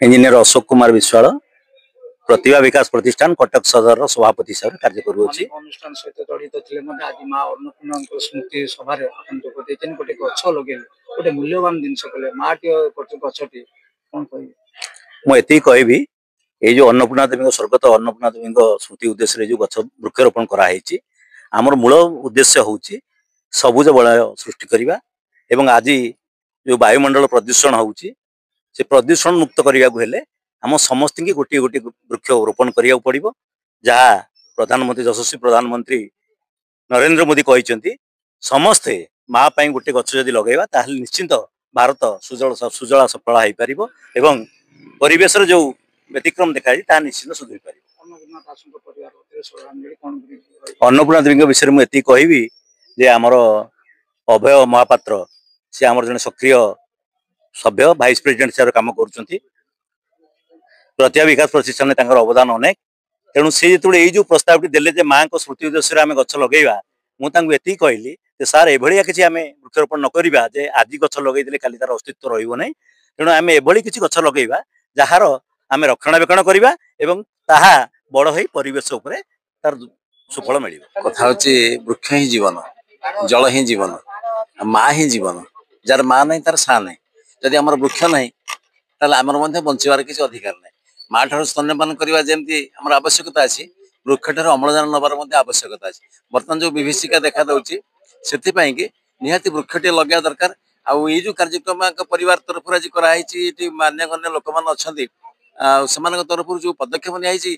Engineer Ashok Kumar Vishwal प्रतिभा विकास प्रतिष्ठान कटक सदर सभापति हिसाब से कार्य करुँची। अनुष्ठान सहित जड़ित थे आज माँ अन्नपूर्णा स्मृति सभा गोटे गछ लगे गोटे मूल्यवान जिनस कले माटी गछटी कौन कह मुझे कहबी ये जो अन्नपूर्णा देवी स्वर्गत अन्नपूर्णा देवी स्मृति उद्देश्य जो गछ वृक्षरोपण कराई आमर मूल उद्देश्य हूँ सबुज बलय सृष्टि करवा एवं आज जो वायुमंडल प्रदूषण होउची से प्रदूषण मुक्त करने को हेले आम समस्त की गोटे गोटे वृक्ष रोपण करिया पड़िबो। जहाँ प्रधानमंत्री यशस्वी प्रधानमंत्री नरेंद्र मोदी कहते समस्ते माँ पाई गोटे गछ जदि लगेगा ताहले निश्चिंत भारत सुजला सफल हो पार एवं परिवेश जो व्यतिक्रम देखा निश्चित सुधरी पार। अन्नपूर्णा देवी विषय में ये कहबी जे आमर अभय महापात्र सी आमर जन सक्रिय सभ्य भाइस प्रेसिडेंट हिसाब से कम कर प्रतिभा विकास प्रतिष्ठान में अवदान अनेक तेणु सी जो ये प्रस्ताव देले माँ को स्मृति उद्देश्य आम गछ लगेगा मुझे कहली सार एभलिया किसी आम वृक्षरोपण न करवा जे आज गछ लगे खाली तार अस्तित्व रही तेणु आम एभली किसी गछ लगेगा जार आम रक्षणाबेक्षण करवा एवं ताहा बड़ हो परिवेश उपरे तार सुफल मिल कथा हूँ वृक्ष ही जीवन जल ही जीवन माँ ही जीवन जार माँ नहीं तार सा नहीं जदि आम वृक्ष ना ताल आमर बचार किसी अधिकार ना माँ ठार स्तन्यपान करवा जमी आम आवश्यकता अच्छी वृक्ष ठार अम्लजान नबार आवश्यकता अच्छी बर्तमान जो विभीषिका देखा दूसरी से निहाती वृक्षटे लगे दरकार आउ ये जो कार्यक्रम परिवार तरफ आज कराई मान्यगण्य लोक मैंने तरफ जो पदक्षेप नियाई से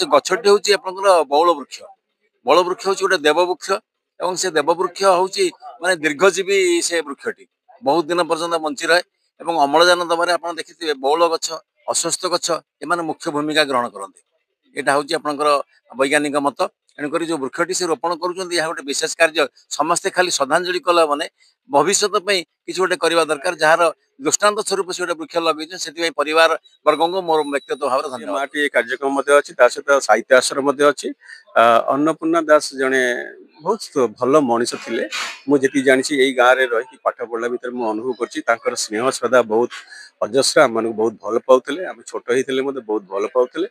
गछटी हूँ आप बौल वृक्ष हूँ गोटे देववृक्ष और से देववृक्ष हूँ माने दीर्घजीवी से वृक्षटी बहुत दिन पर्यटन बंची रहे और अम्लजान दबारे आप देखिए बौल गछ अस्वस्थ गछ एम मुख्य भूमिका ग्रहण करते यहाँ हूँ आपंकर वैज्ञानिक मत तेणुक जो वृक्षटी से रोपण करुँच गोटे विशेष कार्य समस्ते खाली श्रद्धांजलि कला मैंने भविष्य किसी गोटे करवा दरकार जार दृष्टांत स्वरूप से गोटे वृक्ष लगे से परिवार वर्ग को मोर व्यक्तिगत भाव धन्यवाद। कार्यक्रम सहित साहित्य आश्रम अच्छी अन्नपूर्णा दास जड़े बहुत भल मनीष थे मुझे जानी यही गाँव में रही पाठ पढ़ला भर मुझे अनुभव कर स्नेह श्रद्धा बहुत अजस्र आम बहुत भल पाते आम छोट ही बहुत भल पाते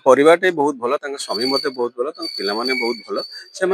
परिवार बहुत भल स्वामी मत बहुत भल पाने बहुत भल से